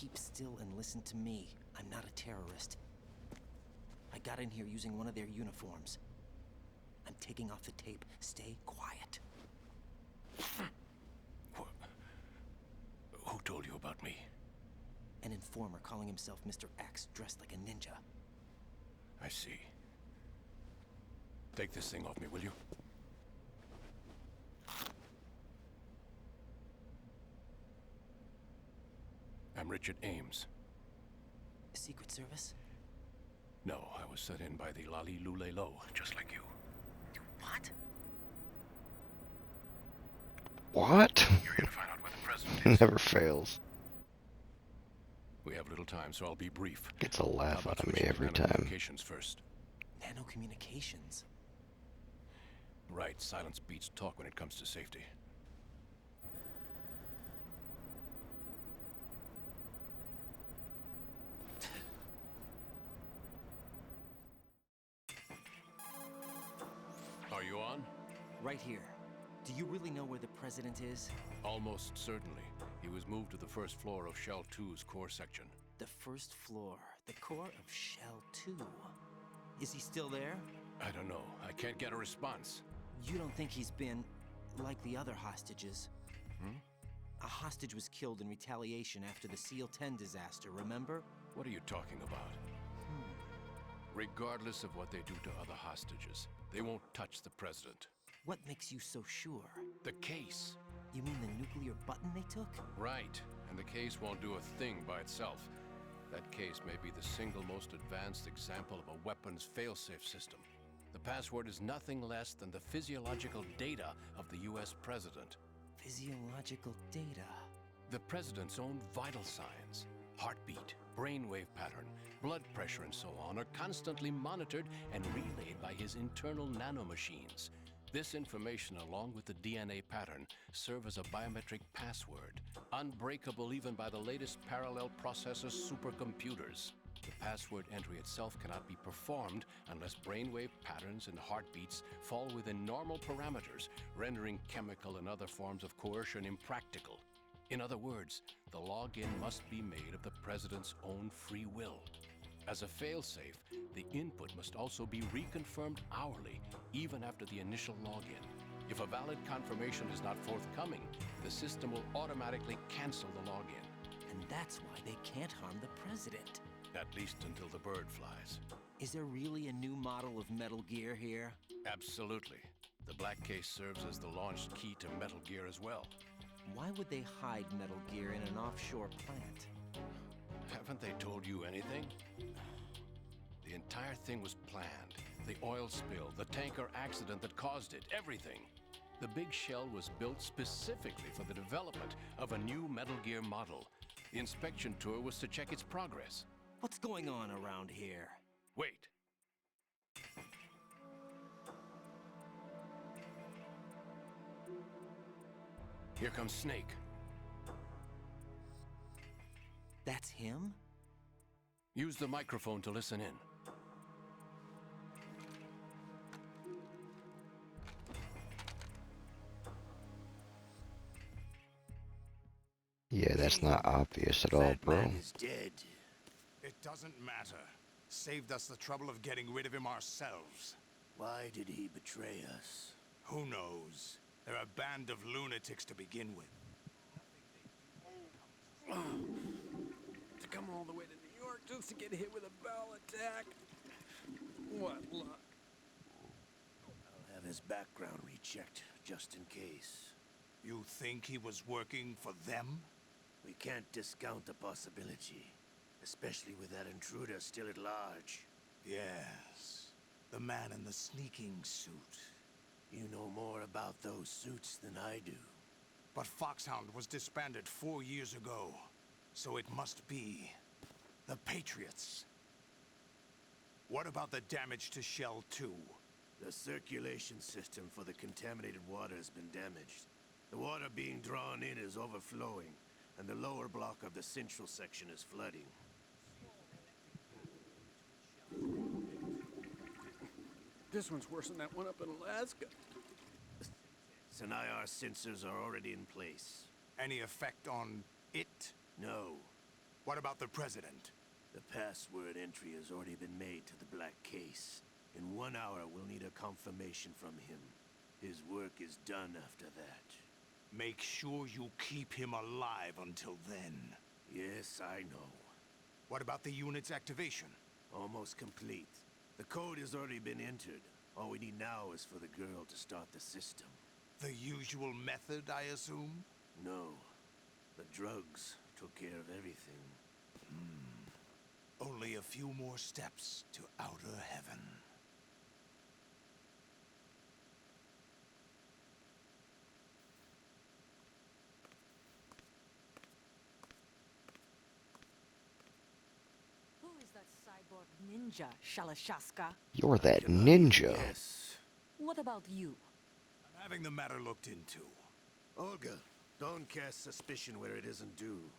keep still and listen to me. I'm not a terrorist. I got in here using one of their uniforms. I'm taking off the tape. Stay quiet. Who told you about me? An informer calling himself Mr. X, dressed like a ninja. I see. Take this thing off me, will you? I'm Richard Ames. Secret Service? No, I was set in by the Lali Lule Lo, just like you. What? What? You're here to find out where the president is. Never fails. We have little time, so I'll be brief. Gets a laugh How about out of me switching to every time. Nanocommunications first. Nanocommunications? Right, silence beats talk when it comes to safety. Are you on? Right here. Do you really know where the president is? Almost certainly. He was moved to the first floor of Shell 2's core section. The first floor. The core of Shell 2. Is he still there? I don't know. I can't get a response. You don't think he's been like the other hostages? Hmm? A hostage was killed in retaliation after the SEAL 10 disaster, remember? What are you talking about? Regardless of what they do to other hostages, they won't touch the president. What makes you so sure? The case. You mean the nuclear button they took? Right. And the case won't do a thing by itself. That case may be the single most advanced example of a weapons failsafe system. The password is nothing less than the physiological data of the US president. Physiological data. The president's own vital signs, heartbeat, brainwave pattern, blood pressure and so on are constantly monitored and relayed by his internal nanomachines. This information, along with the DNA pattern, serve as a biometric password, unbreakable even by the latest parallel processor supercomputers. The password entry itself cannot be performed unless brainwave patterns and heartbeats fall within normal parameters, rendering chemical and other forms of coercion impractical. In other words, the login must be made of the president's own free will. As a failsafe, the input must also be reconfirmed hourly, even after the initial login. If a valid confirmation is not forthcoming, the system will automatically cancel the login. And that's why they can't harm the president. At least until the bird flies. Is there really a new model of Metal Gear here? Absolutely. The black case serves as the launch key to Metal Gear as well. Why would they hide Metal Gear in an offshore plant? Haven't they told you anything? The entire thing was planned. The oil spill, the tanker accident that caused it, everything. The big shell was built specifically for the development of a new Metal Gear model. The inspection tour was to check its progress. What's going on around here? Wait. Here comes Snake. That's him? Use the microphone to listen in. Yeah, that's not obvious at all, bro. Man is dead. It doesn't matter. Saved us the trouble of getting rid of him ourselves. Why did he betray us? Who knows? They're a band of lunatics to begin with. To come all the way to New York just to get hit with a bowel attack. What luck. I'll have his background rechecked, just in case. You think he was working for them? We can't discount the possibility, especially with that intruder still at large. Yes. The man in the sneaking suit. You know more about those suits than I do. But Foxhound was disbanded 4 years ago. So it must be the Patriots. What about the damage to Shell 2? The circulation system for the contaminated water has been damaged. The water being drawn in is overflowing, and the lower block of the central section is flooding. This one's worse than that one up in Alaska. Sanayar sensors are already in place. Any effect on it? No. What about the president? The password entry has already been made to the black case. In 1 hour, we'll need a confirmation from him. His work is done after that. Make sure you keep him alive until then. Yes, I know. What about the unit's activation? Almost complete. The code has already been entered. All we need now is for the girl to start the system. The usual method, I assume? No. The drugs took care of everything. Only a few more steps to outer heaven. Who is that cyborg ninja, Shalashaska? You're that Cannot- ninja. Yes. What about you? I'm having the matter looked into. Olga, don't cast suspicion where it isn't due.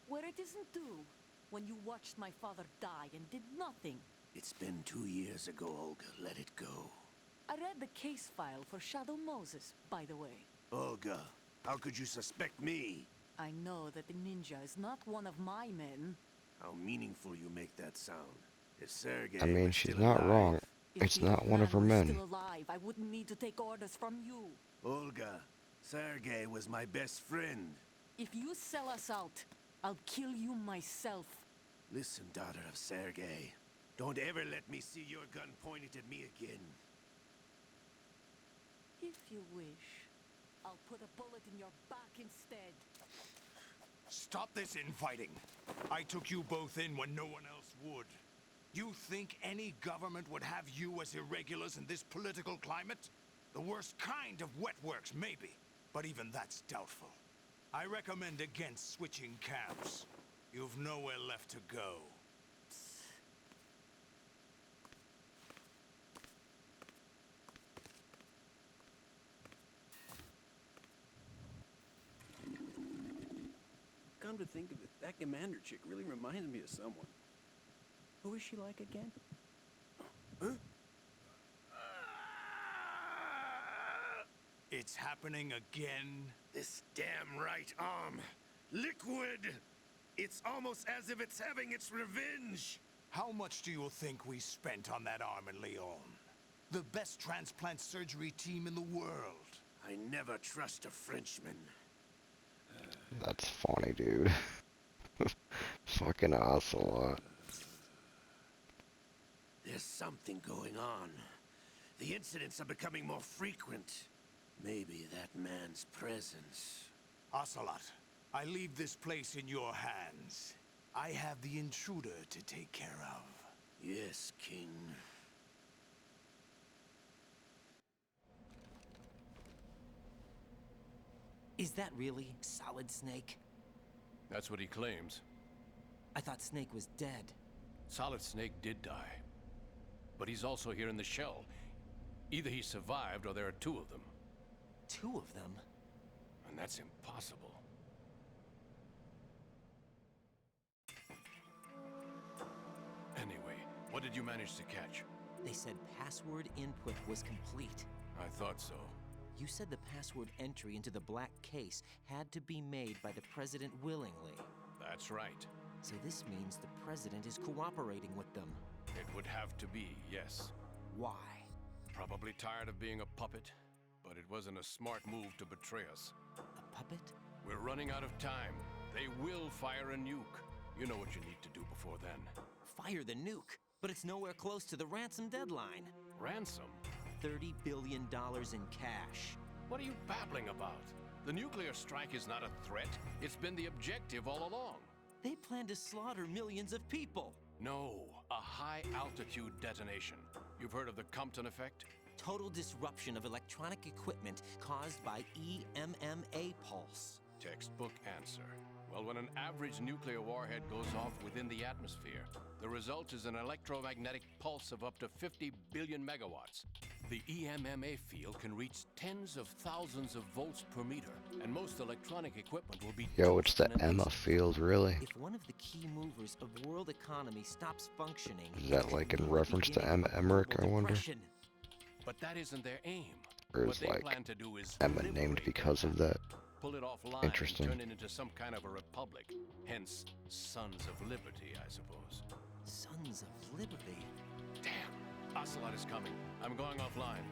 Where it isn't due, when you watched my father die and did nothing. It's been 2 years ago, Olga. Let it go. I read the case file for Shadow Moses, by the way. Olga, how could you suspect me? I know that the ninja is not one of my men. How meaningful you make that sound. If Sergei I mean, was she's still not alive- wrong. If It's the not old one of her man were men. still alive, I wouldn't need to take orders from you. Olga, Sergei was my best friend. If you sell us out, I'll kill you myself. Listen, daughter of Sergei. Don't ever let me see your gun pointed at me again. If you wish, I'll put a bullet in your back instead. Stop this infighting. I took you both in when no one else would. You think any government would have you as irregulars in this political climate? The worst kind of wet works, maybe. But even that's doubtful. I recommend against switching camps. You've nowhere left to go. Come to think of it, that commander chick really reminds me of someone. Who is she like again? It's happening again. This damn right arm. Liquid! It's almost as if it's having its revenge. How much do you think we spent on that arm in Lyon? The best transplant surgery team in the world. I never trust a Frenchman. That's funny, dude. Fucking Ocelot. There's something going on. The incidents are becoming more frequent. Maybe that man's presence. Ocelot, I leave this place in your hands. I have the intruder to take care of. Yes, King. Is that really Solid Snake? That's what he claims. I thought Snake was dead. Solid Snake did die. But he's also here in the shell. Either he survived or there are two of them. Two of them? And that's impossible. Anyway, what did you manage to catch? They said password input was complete. I thought so. You said the password entry into the black case had to be made by the president willingly. That's right. So this means the president is cooperating with them. It would have to be, yes. Why? Probably tired of being a puppet, but it wasn't a smart move to betray us. A puppet? We're running out of time. They will fire a nuke. You know what you need to do before then. Fire the nuke, but it's nowhere close to the ransom deadline. Ransom? $30 billion in cash. What are you babbling about? The nuclear strike is not a threat. It's been the objective all along. They plan to slaughter millions of people. No, a high-altitude detonation. You've heard of the Compton effect? Total disruption of electronic equipment caused by EMMA pulse. Textbook answer. Well, when an average nuclear warhead goes off within the atmosphere, the result is an electromagnetic pulse of up to 50 billion megawatts. The EMMA field can reach tens of thousands of volts per meter, and most electronic equipment will be Yo, it's toast the in an Emma instant. field, really? If one of the key movers of world economy stops functioning, Is that like in the reference to beginning Emma of Emmerich, I global wonder? depression. But that isn't their aim. Or What is they like plan to do is Emma named liberate because of that? pull it offline, and Interesting. turn it into some kind of a republic. Hence, Sons of Liberty, I suppose. Sons of Liberty. Damn, Ocelot is coming. I'm going offline.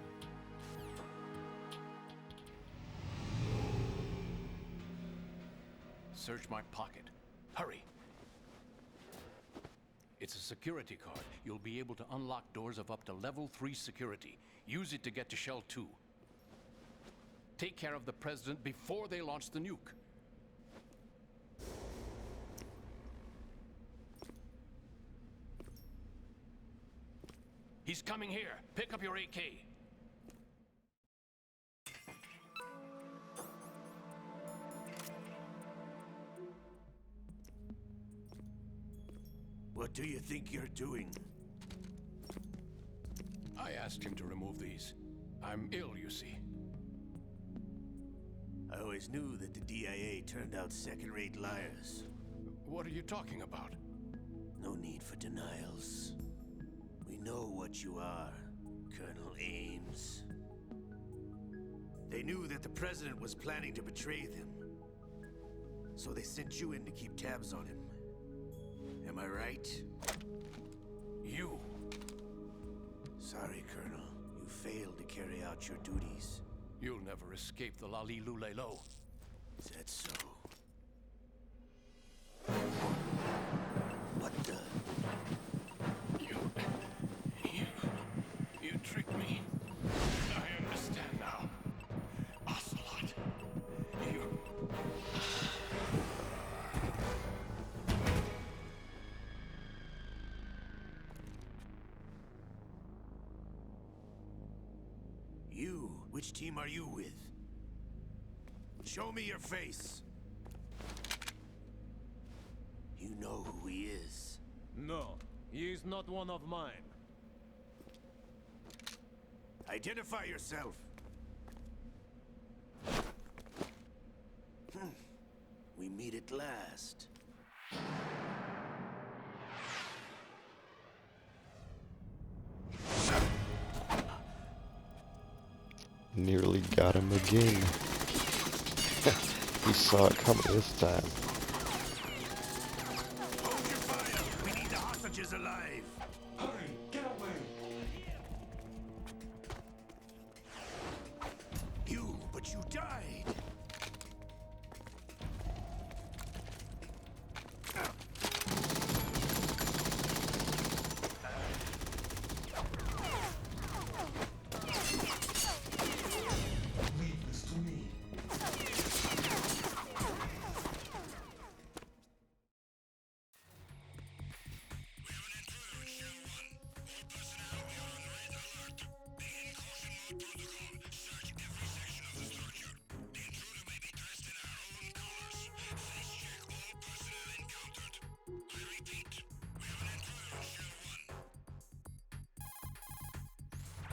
Search my pocket. Hurry. It's a security card. You'll be able to unlock doors of up to level 3 security. Use it to get to Shell 2. Take care of the President before they launch the nuke. He's coming here. Pick up your AK. What do you think you're doing? I asked him to remove these. I'm ill, you see. I always knew that the DIA turned out second-rate liars. What are you talking about? No need for denials. We know what you are, Colonel Ames. They knew that the President was planning to betray them. So they sent you in to keep tabs on him. Am I right? You. Sorry, Colonel. You failed to carry out your duties. You'll never escape the Lali Lulelo. Is that so? What the? You tricked me. I understand now. Ocelot. You... You? Which team are you with? Show me your face. You know who he is. No, he is not one of mine. Identify yourself. We meet at last. Nearly got him again. He saw it coming this time. Hold your fire! We need the hostages alive! Hurry, get away! But you died! Leave this to me.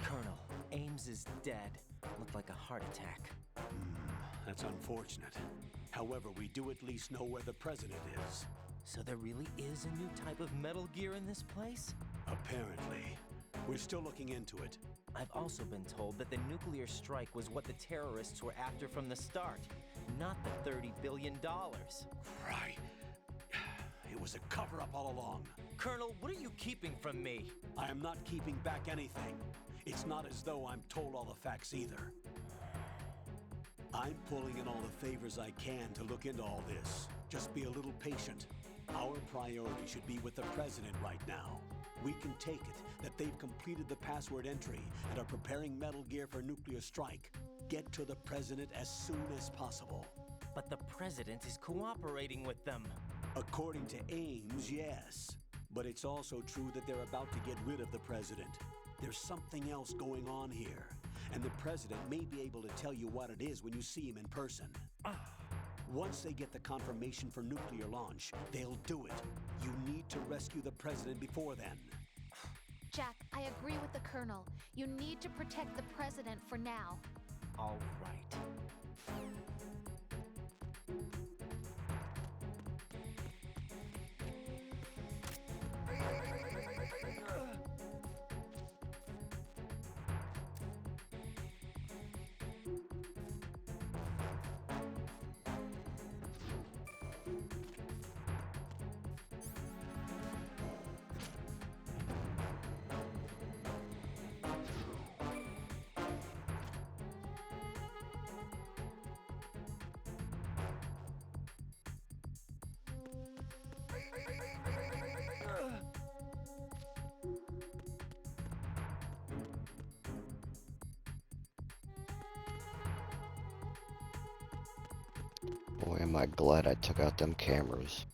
Colonel, Ames is dead. Looked like a heart attack. That's unfortunate. However, we do at least know where the President is. So there really is a new type of Metal Gear in this place? Apparently. We're still looking into it. I've also been told that the nuclear strike was what the terrorists were after from the start, not the $30 billion. Right. It was a cover-up all along. Colonel, what are you keeping from me? I am not keeping back anything. It's not as though I'm told all the facts either. I'm pulling in all the favors I can to look into all this. Just be a little patient. Our priority should be with the President right now. We can take it that they've completed the password entry and are preparing Metal Gear for nuclear strike. Get to the President as soon as possible. But the President is cooperating with them. According to Ames, yes. But it's also true that they're about to get rid of the President. There's something else going on here, and the President may be able to tell you what it is when you see him in person. Once they get the confirmation for nuclear launch, they'll do it. You need to rescue the President before then. Jack, I agree with the Colonel. You need to protect the President for now. All right. Am I glad I took out them cameras?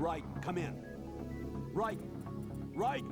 Right, come in. Right, right.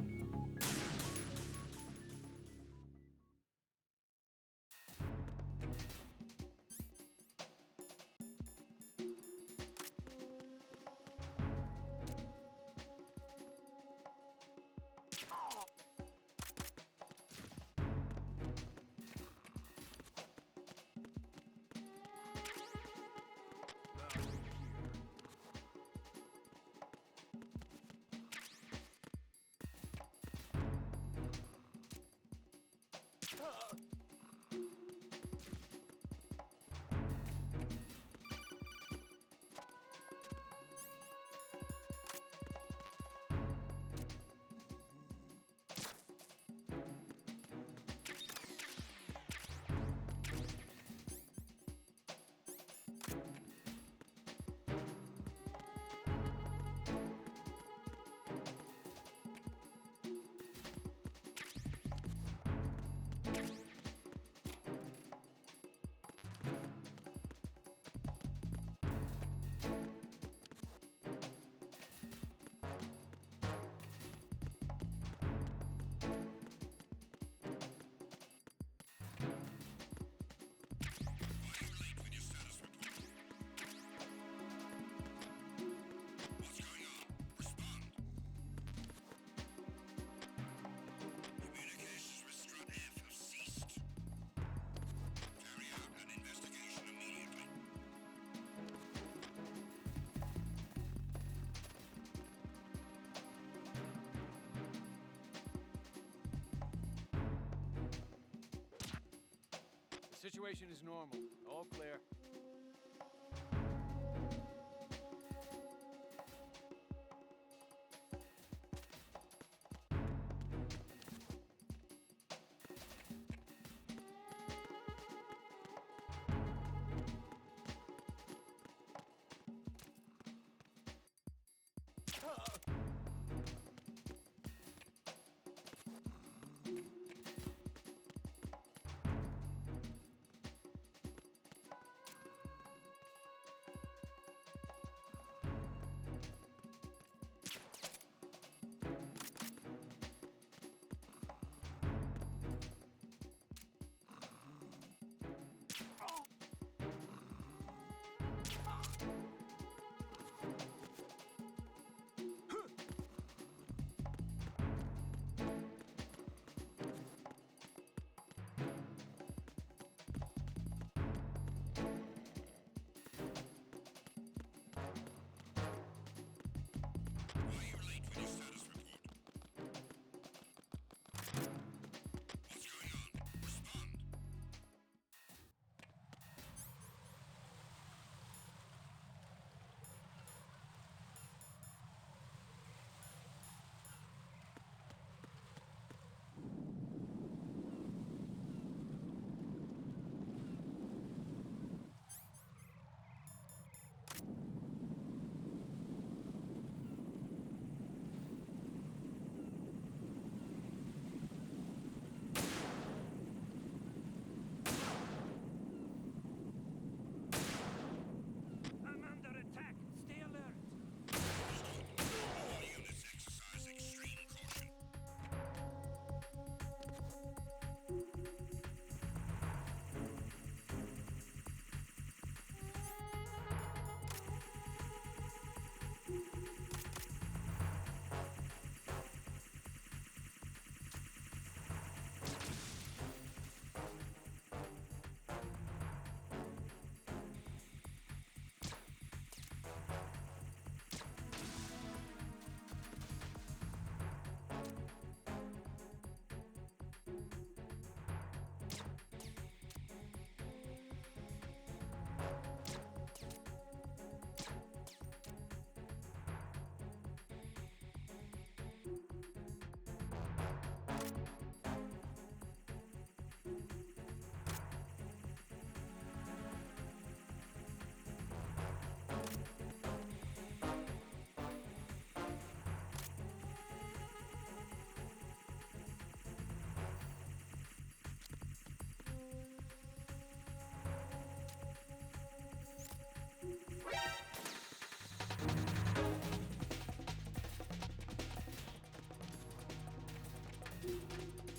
Situation is normal. All clear.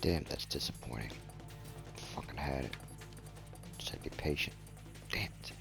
Damn, that's disappointing. Fucking had it. Just had to be patient. Damn it.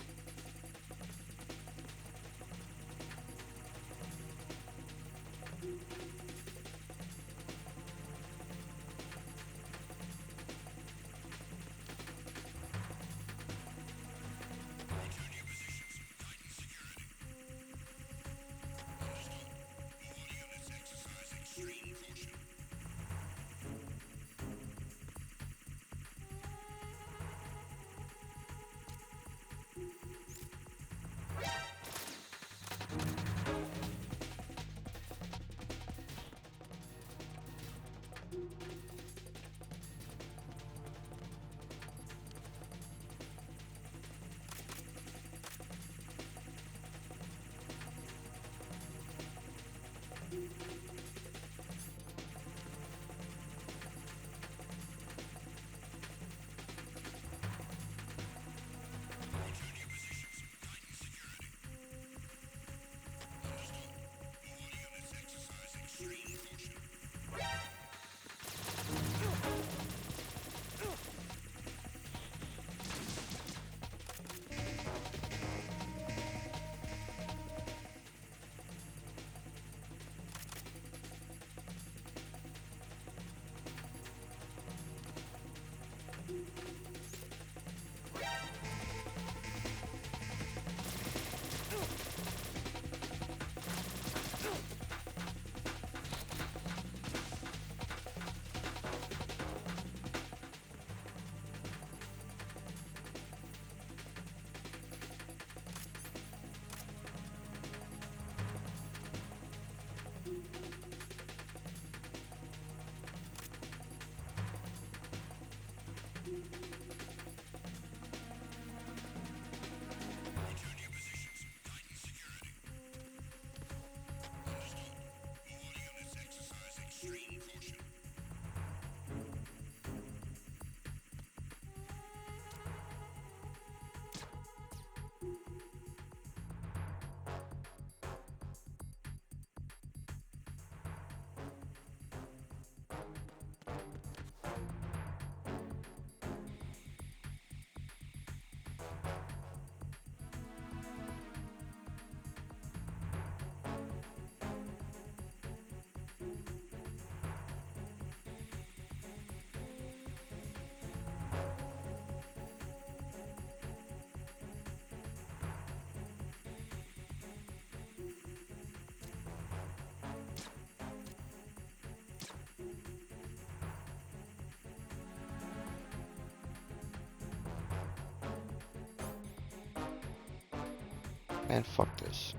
Man, fuck this.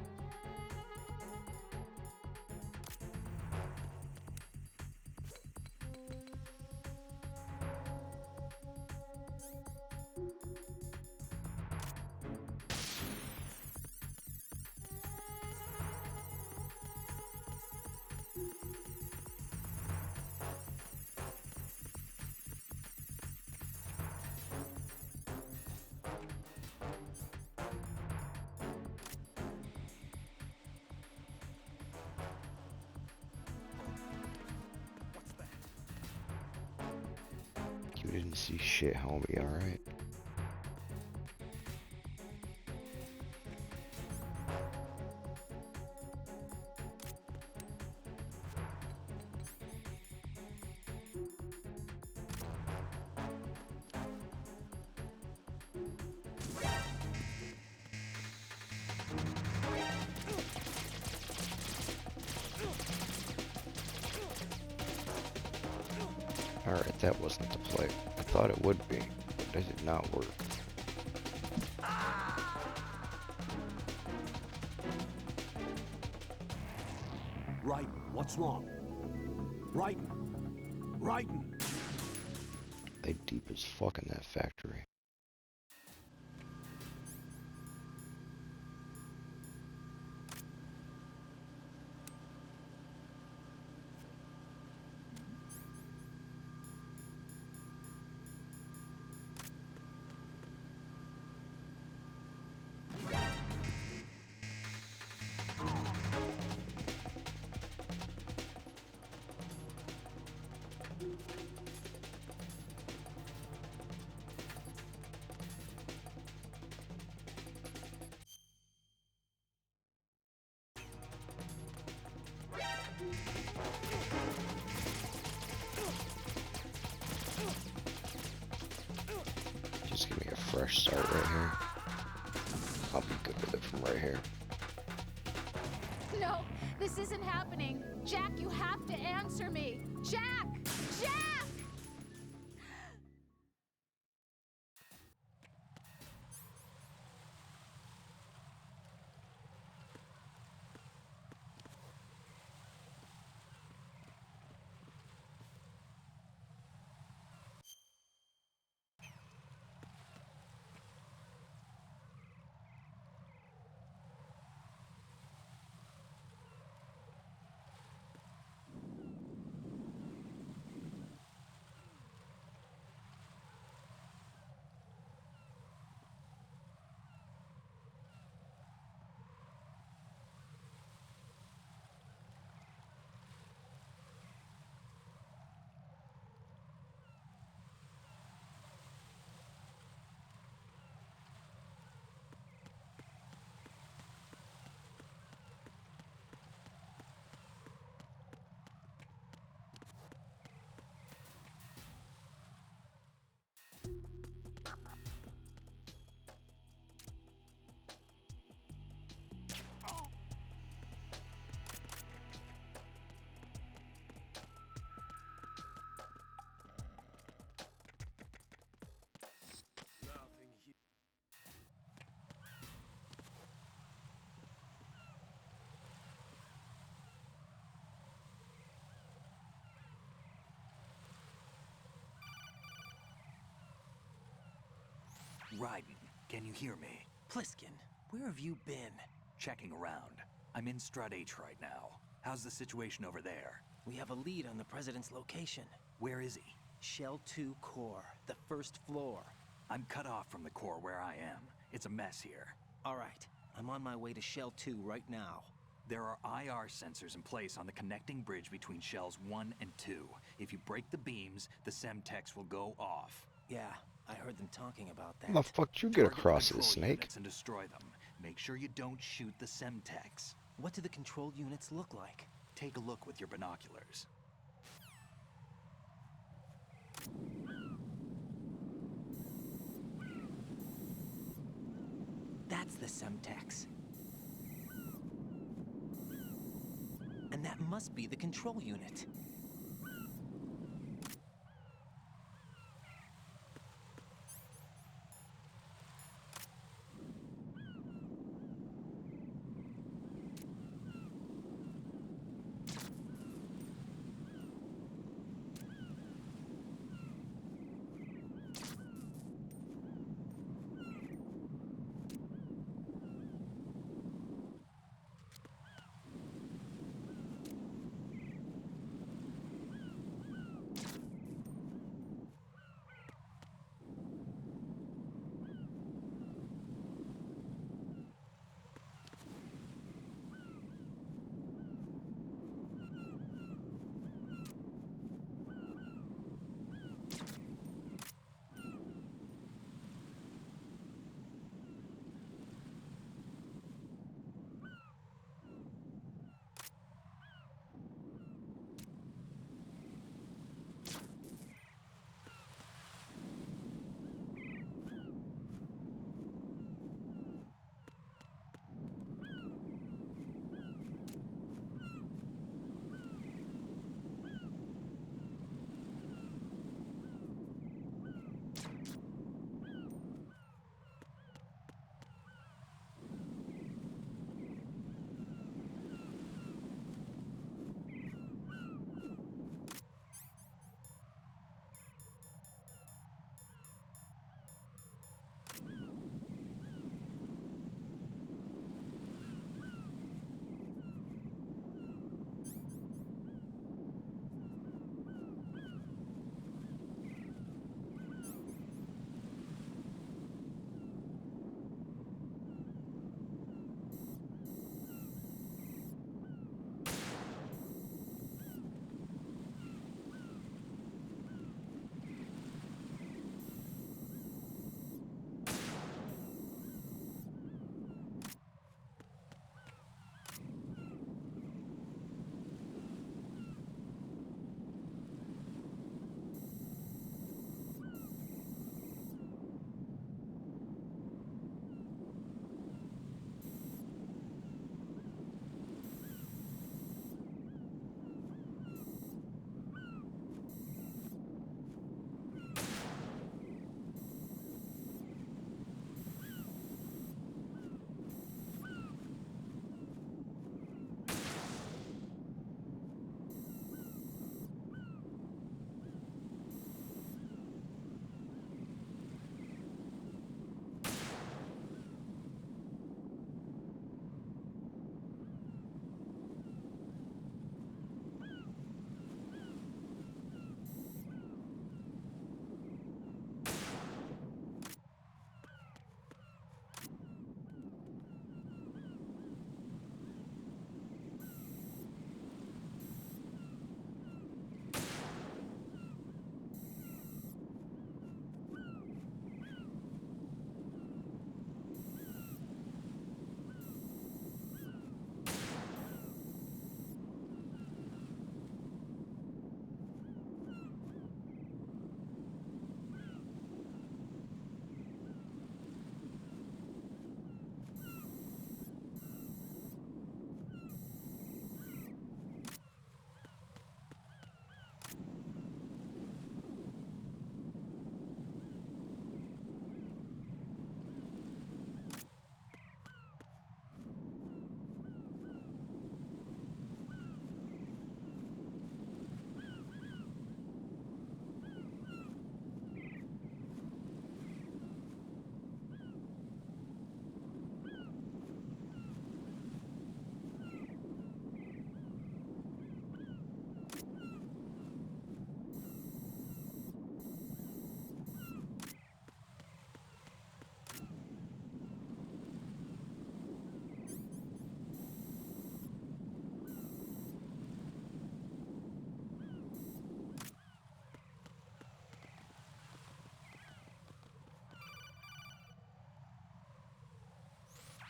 You didn't see shit, homie, alright? Alright, that wasn't the play. I thought it would be, but it did not work. Raiden, what's wrong? Raiden! Raiden! They deep as fuck in that factory. Just give me a fresh start right here. I'll be good with it from right here. No, this isn't happening. Jack, you have to answer me. Jack! Jack! Raiden, can you hear me? Pliskin, where have you been? Checking around. I'm in Strut H right now. How's the situation over there? We have a lead on the President's location. Where is he? Shell 2 core, the first floor. I'm cut off from the core where I am. It's a mess here. All right, I'm on my way to Shell 2 right now. There are IR sensors in place on the connecting bridge between Shells 1 and 2. If you break the beams, the Semtex will go off. Yeah, I heard them talking about that. How the fuck did you get Target across the this, control Snake? units and destroy them. Make sure you don't shoot the Semtex. What do the control units look like? Take a look with your binoculars. That's the Semtex. And that must be the control unit.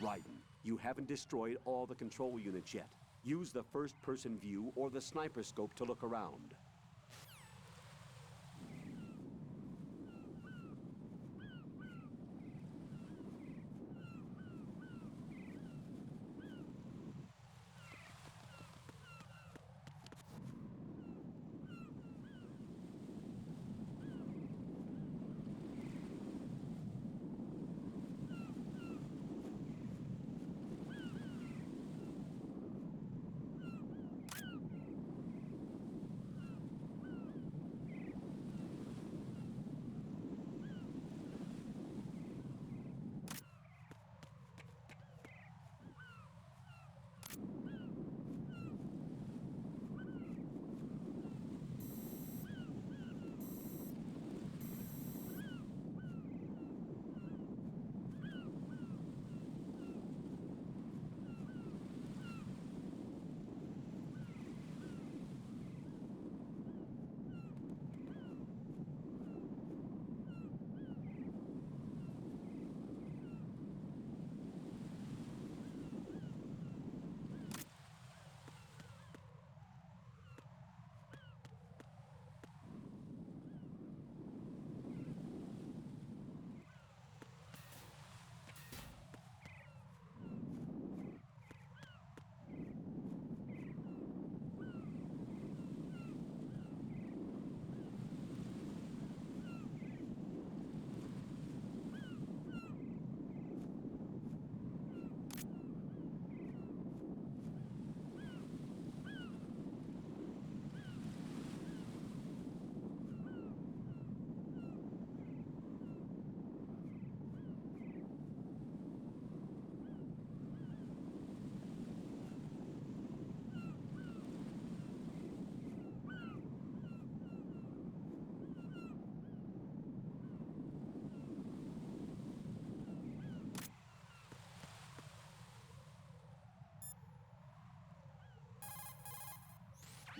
Raiden, you haven't destroyed all the control units yet. Use the first-person view or the sniper scope to look around.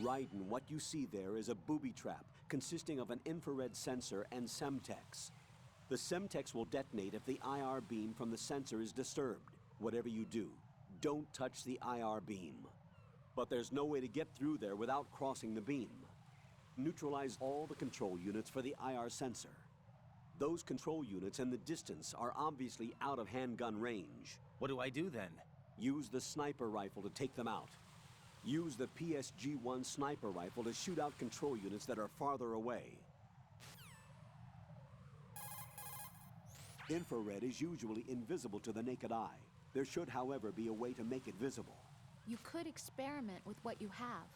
Raiden, what you see there is a booby trap consisting of an infrared sensor and Semtex. The Semtex will detonate if the IR beam from the sensor is disturbed. Whatever you do, don't touch the IR beam. But there's no way to get through there without crossing the beam. Neutralize all the control units for the IR sensor. Those control units and the distance are obviously out of handgun range. What do I do then? Use the sniper rifle to take them out. Use the PSG-1 sniper rifle to shoot out control units that are farther away. Infrared is usually invisible to the naked eye. There should, however, be a way to make it visible. You could experiment with what you have.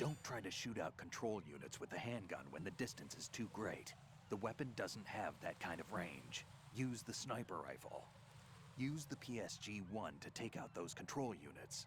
Don't try to shoot out control units with the handgun when the distance is too great. The weapon doesn't have that kind of range. Use the sniper rifle. Use the PSG-1 to take out those control units.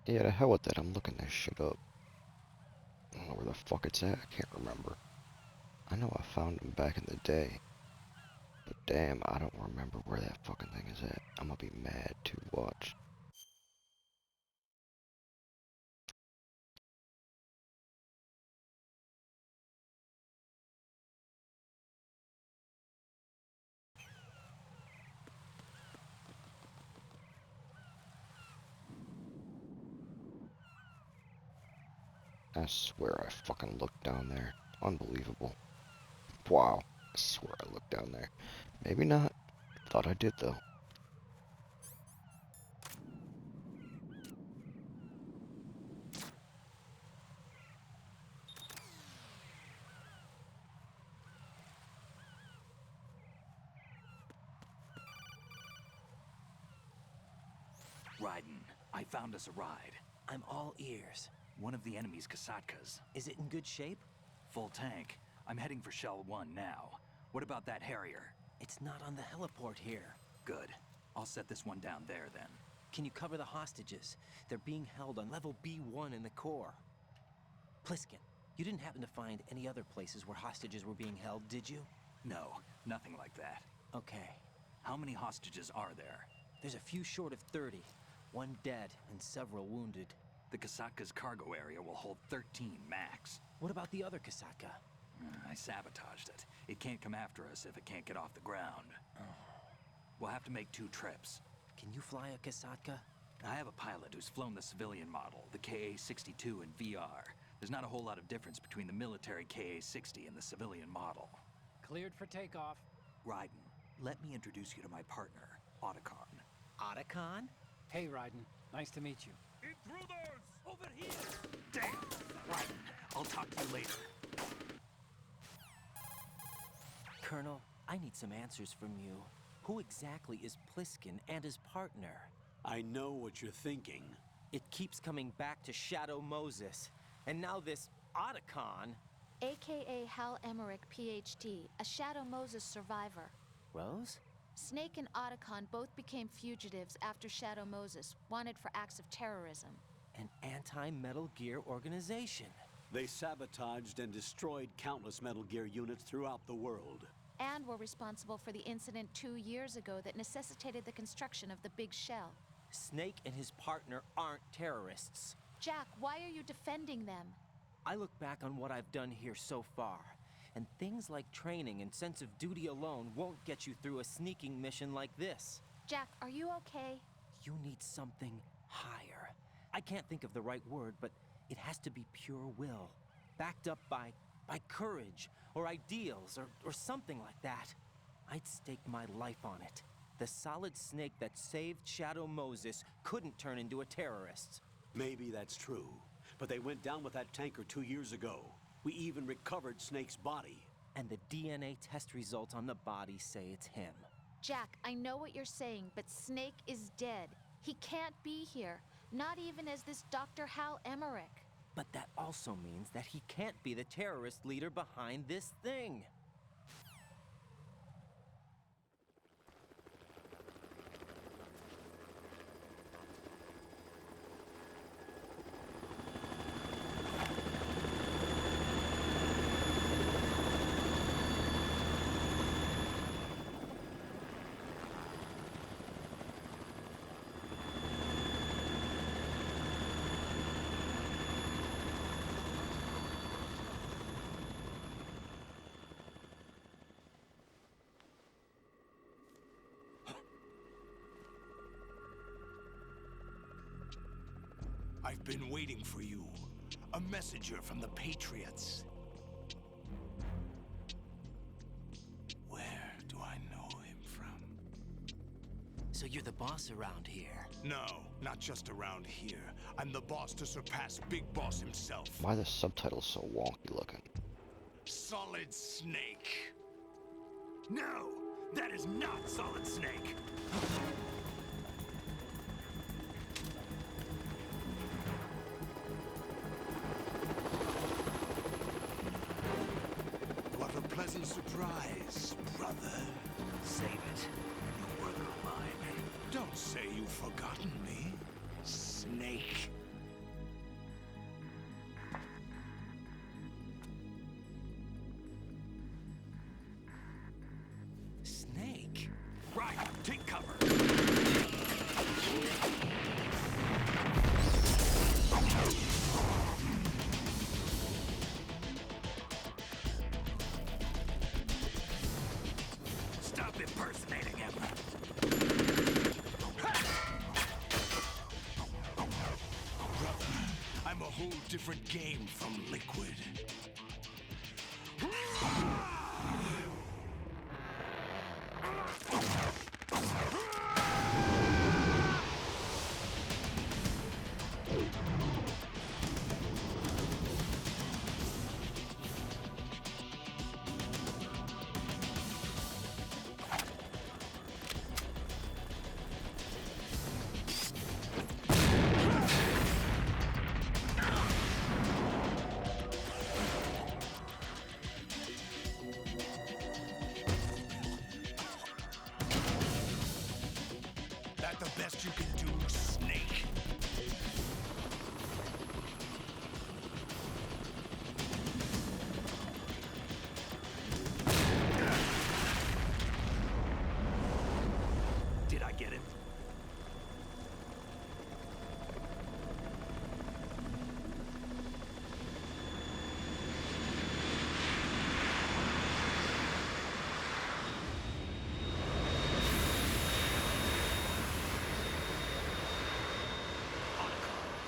Yeah, the hell with that. I'm looking that shit up. I don't know where the fuck it's at. I can't remember. I know I found them back in the day. But damn, I don't remember where that fucking thing is at. I'm gonna be mad to watch. I swear I fucking looked down there. Unbelievable. Wow. I swear I looked down there. Maybe not. Thought I did though. Raiden, I found us a ride. I'm all ears. One of the enemy's Kasatkas. Is it in good shape? Full tank. I'm heading for Shell 1 now. What about that Harrier? It's not on the heliport here. Good. I'll set this one down there then. Can you cover the hostages? They're being held on level B1 in the core. Pliskin, you didn't happen to find any other places where hostages were being held, did you? No, nothing like that. Okay. How many hostages are there? There's a few short of 30. One dead and several wounded. The Kasatka's cargo area will hold 13 max. What about the other Kasatka? I sabotaged it. It can't come after us if it can't get off the ground. We'll have to make 2 trips. Can you fly a Kasatka? I have a pilot who's flown the civilian model, the KA-62 in VR. There's not a whole lot of difference between the military KA-60 and the civilian model. Cleared for takeoff. Raiden, let me introduce you to my partner, Otacon. Otacon? Hey, Raiden. Nice to meet you. Intruders! Over here! Damn! Raiden, I'll talk to you later. Colonel, I need some answers from you. Who exactly is Pliskin and his partner? I know what you're thinking. It keeps coming back to Shadow Moses. And now this Otacon. AKA Hal Emmerich, PhD, a Shadow Moses survivor. Rose? Snake and Otacon both became fugitives after Shadow Moses, wanted for acts of terrorism. An anti-Metal Gear organization. They sabotaged and destroyed countless Metal Gear units throughout the world. And were responsible for the incident 2 years ago that necessitated the construction of the Big Shell. Snake and his partner aren't terrorists. Jack, why are you defending them? I look back on what I've done here so far, and things like training and sense of duty alone won't get you through a sneaking mission like this. Jack, are you okay? You need something higher. I can't think of the right word, but it has to be pure will, backed up by courage, or ideals, or something like that. I'd stake my life on it. The solid Snake that saved Shadow Moses couldn't turn into a terrorist. Maybe that's true, but they went down with that tanker 2 years ago. We even recovered Snake's body. And the DNA test results on the body say it's him. Jack, I know what you're saying, but Snake is dead. He can't be here, not even as this Dr. Hal Emmerich. But that also means that he can't be the terrorist leader behind this thing. I've been waiting for you. A messenger from the Patriots. Where do I know him from? So you're the boss around here? No, not just around here. I'm the boss to surpass Big Boss himself. Why are the subtitles so wonky looking? Solid Snake. No, that is not Solid Snake. What a pleasant surprise, brother. Save it. You work of mine. Don't say you've forgotten me, Snake. impersonating him. Brother, I'm a whole different game from Liquid. That the best you can do, Snake? Did I get it?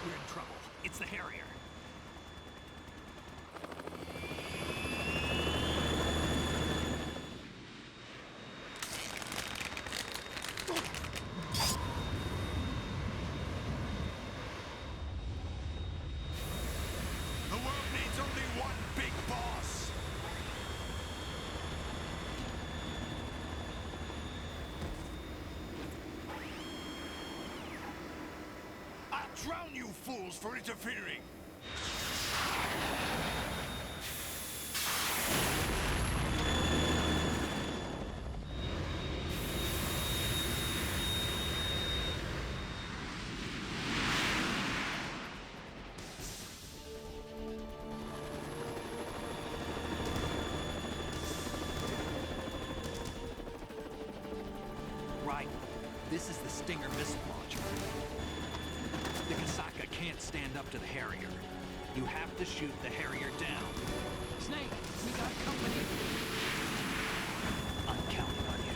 We're in trouble. It's the Harrier. The world needs only one big boss. I'll drown you fools for interfering. Right. This is the Stinger missile launcher. The Kasaka can't stand up to the Harrier. You have to shoot the Harrier down. Snake, we got company. I'm counting on you.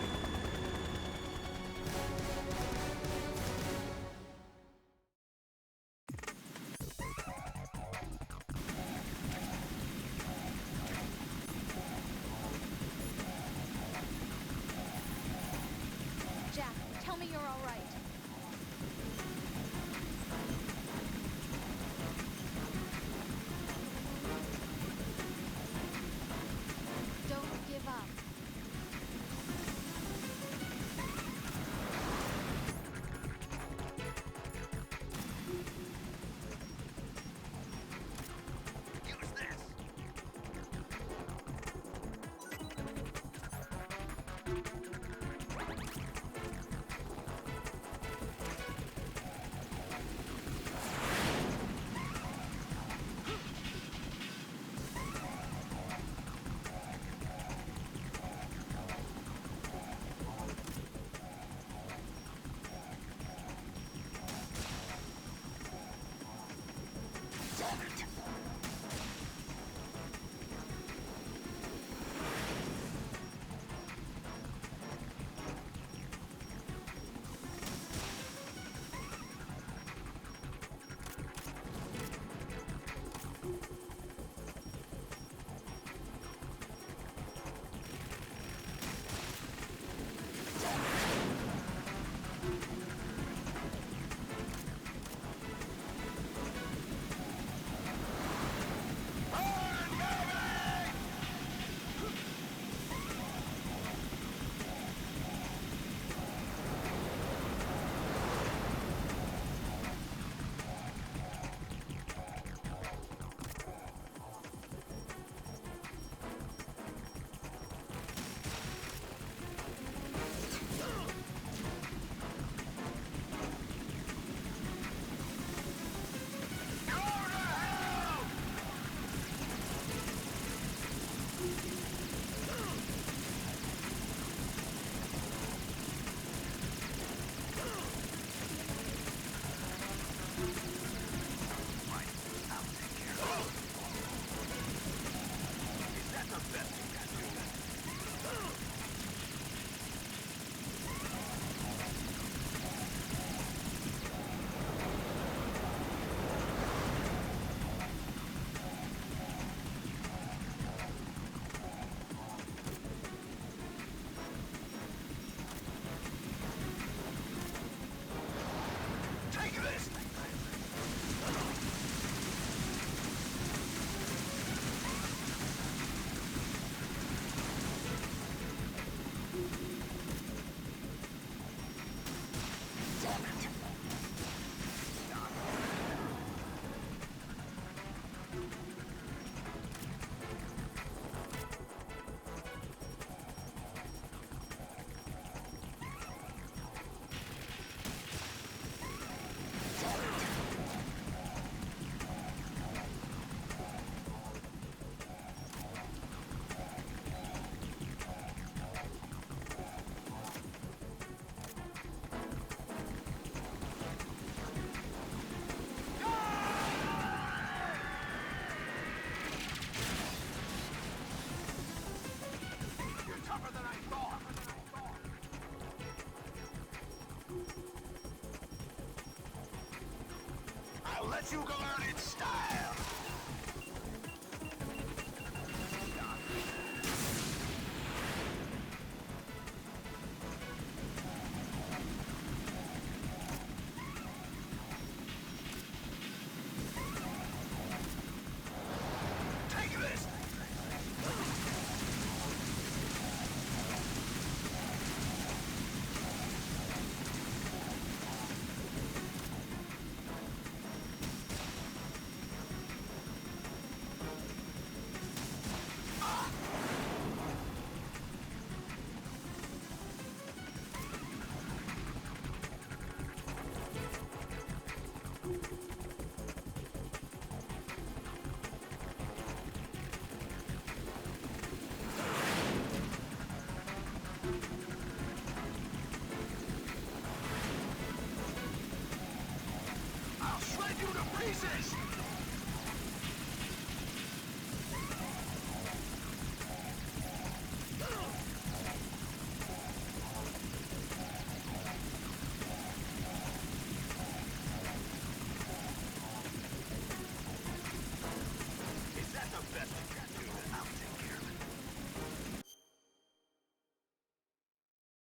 Jack, tell me you're all right. Don't give up. let you go out in style! Take this! I'll shred you to pieces!